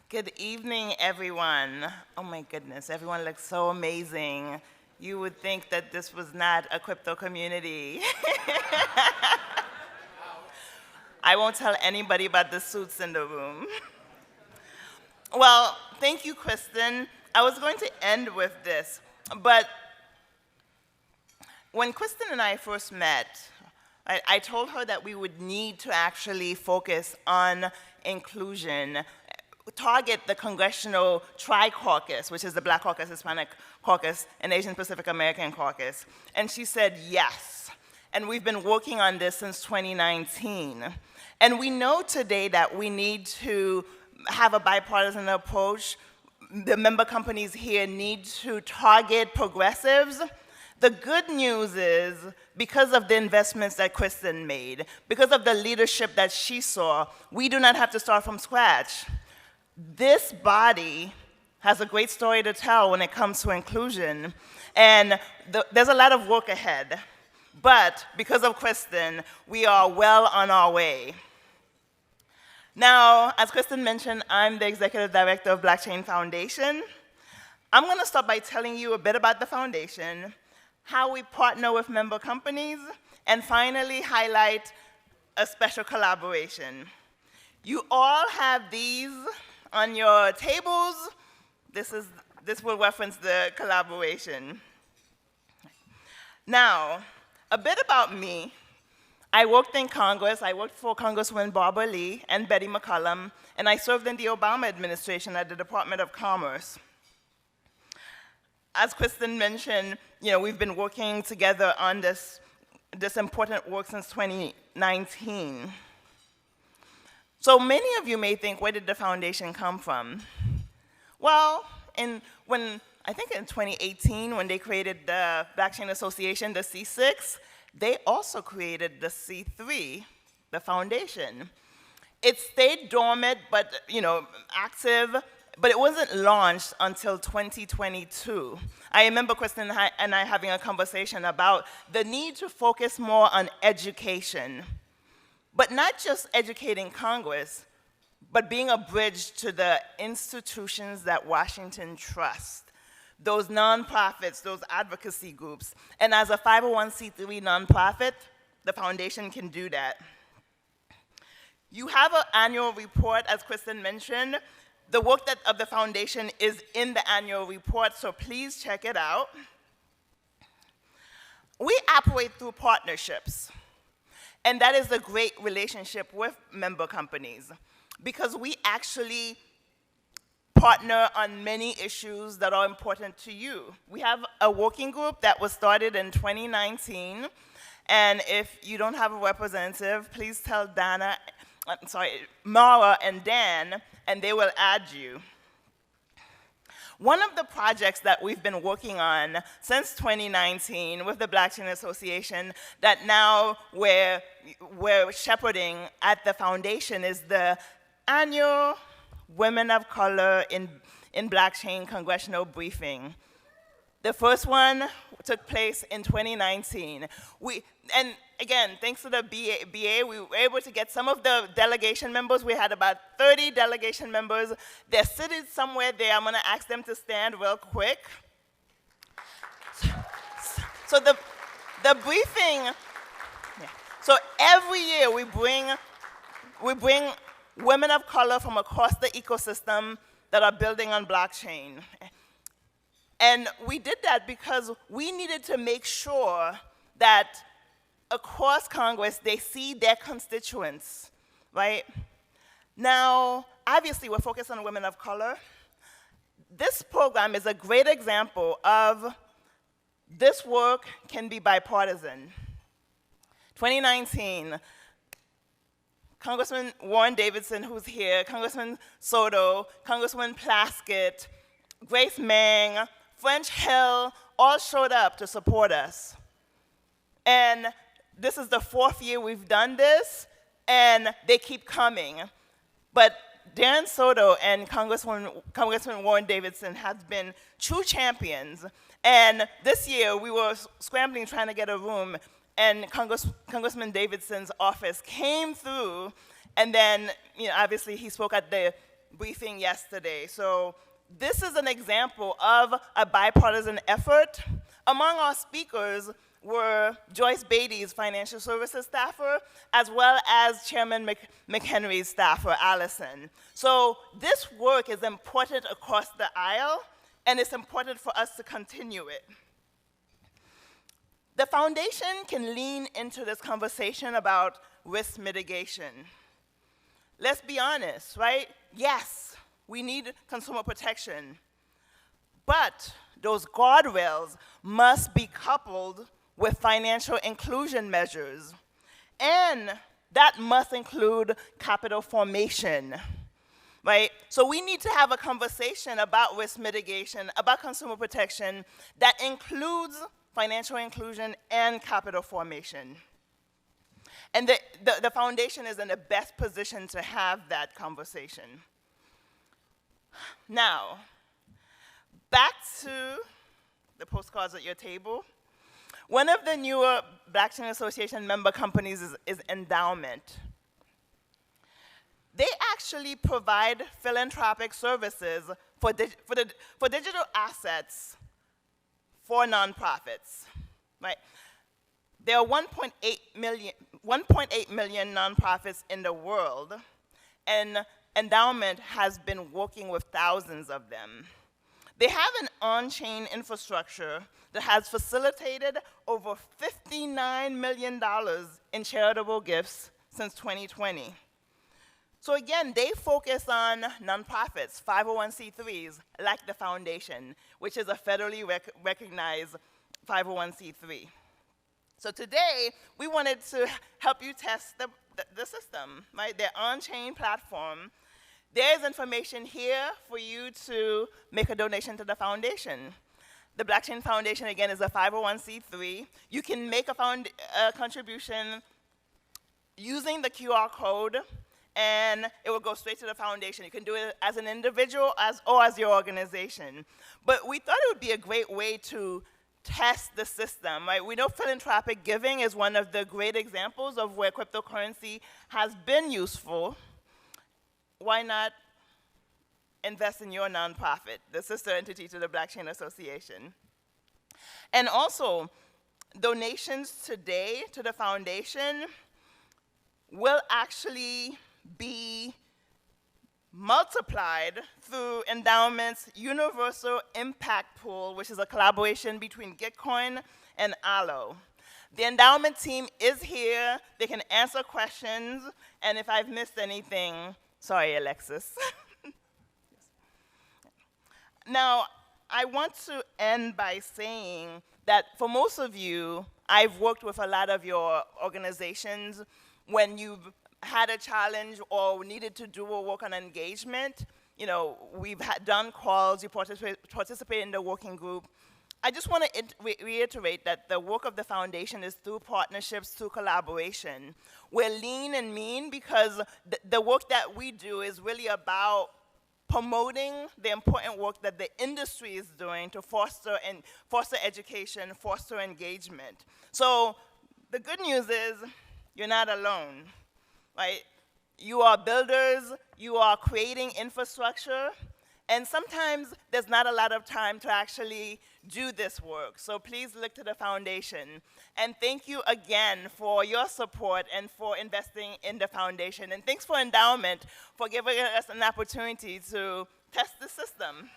Good evening, everyone. Oh my goodness, everyone looks so amazing. You would think that this was not a crypto community. I won't tell anybody about the suits in the room. Well, thank you, Kristen. I was going to end with this, but when Kristen and I first met, I told her that we would need to actually focus on inclusion, target the Congressional Tri-Caucus, which is the Black Caucus, Hispanic Caucus, and Asian Pacific American Caucus. And she said yes. And we've been working on this since 2019. And we know today that we need to have a bipartisan approach. The member companies here need to target progressives. The good news is, because of the investments that Kristen made, because of the leadership that she saw, we do not have to start from scratch. This body has a great story to tell when it comes to inclusion, and there's a lot of work ahead. But because of Kristen, we are well on our way. Now, as Kristen mentioned, I'm the executive director of Blockchain Foundation. I'm going to start by telling you a bit about the foundation, how we partner with member companies, and finally highlight a special collaboration. You all have these on your tables. This will reference the collaboration. Now, a bit about me. I worked in Congress. I worked for Congresswoman Barbara Lee and Betty McCollum, and I served in the Obama administration at the Department of Commerce. As Kristen mentioned, we've been working together on this important work since 2019. So many of you may think, where did the foundation come from? Well, I think in 2018, when they created the Blockchain Association, the C6, they also created the C3, the foundation. It stayed dormant, but active, but it wasn't launched until 2022. I remember Kristen and I having a conversation about the need to focus more on education, but not just educating Congress, but being a bridge to the institutions that Washington trusts, those nonprofits, those advocacy groups. And as a 501c3 nonprofit, the foundation can do that. You have an annual report, as Kristen mentioned. The work of the foundation is in the annual report, so please check it out. We operate through partnerships, and that is a great relationship with member companies, because we actually partner on many issues that are important to you. We have a working group that was started in 2019, and if you don't have a representative, please tell Mara and Dan, and they will add you. One of the projects that we've been working on since 2019 with the Blockchain Association that now we're shepherding at the foundation is the annual Women of Color in Blockchain Congressional Briefing. The first one took place in 2019. And again, thanks to the BA, we were able to get some of the delegation members. We had about 30 delegation members. They're seated somewhere there. I'm going to ask them to stand real quick. So the briefing, so every year we bring women of color from across the ecosystem that are building on blockchain. And we did that because we needed to make sure that across Congress, they see their constituents, right? Now, obviously, we're focused on women of color. This program is a great example of this work can be bipartisan. 2019, Congressman Warren Davidson, who's here, Congressman Soto, Congresswoman Plaskett, Grace Meng, French Hill, all showed up to support us. And this is the 4th year we've done this, and they keep coming. But Darren Soto and Congressman Warren Davidson have been true champions. And this year, we were scrambling trying to get a room, and Congressman Davidson's office came through, and then obviously he spoke at the briefing yesterday. So this is an example of a bipartisan effort. Among our speakers were Joyce Beatty's financial services staffer, as well as Chairman McHenry's staffer, Allison. So this work is important across the aisle, and it's important for us to continue it. The foundation can lean into this conversation about risk mitigation. Let's be honest, right? Yes, we need consumer protection, but those guardrails must be coupled with financial inclusion measures, and that must include capital formation, right? So we need to have a conversation about risk mitigation, about consumer protection that includes financial inclusion and capital formation. And the foundation is in the best position to have that conversation. Now, back to the postcards at your table. One of the newer Blockchain Association member companies is Endowment. They actually provide philanthropic services for digital assets for nonprofits, right? There are 1.8 million nonprofits in the world, and Endowment has been working with thousands of them. They have an on-chain infrastructure that has facilitated over $59 million in charitable gifts since 2020. So again, they focus on nonprofits, 501c3s, like the foundation, which is a federally recognized 501c3. So today, we wanted to help you test the system, right? Their on-chain platform. There's information here for you to make a donation to the foundation. The Blockchain Foundation, again, is a 501c3. You can make a contribution using the QR code, and it will go straight to the foundation. You can do it as an individual or as your organization. But we thought it would be a great way to test the system, right? We know philanthropic giving is one of the great examples of where cryptocurrency has been useful. Why not invest in your nonprofit, the sister entity to the Blockchain Association? And also, donations today to the foundation will actually be multiplied through Endowment's Universal Impact Pool, which is a collaboration between Gitcoin and Allo. The Endowment team is here. They can answer questions, and if I've missed anything, sorry, Alexis. Now, I want to end by saying that for most of you, I've worked with a lot of your organizations when you've had a challenge or needed to do a work on engagement. You know, we've done calls, you participate in the working group. I just want to reiterate that the work of the foundation is through partnerships, through collaboration. We're lean and mean because the work that we do is really about promoting the important work that the industry is doing to foster education, foster engagement. So the good news is you're not alone, right? You are builders, you are creating infrastructure, and sometimes there's not a lot of time to actually do this work. So please look to the foundation. And thank you again for your support and for investing in the foundation. And thanks for Endowment for giving us an opportunity to test the system.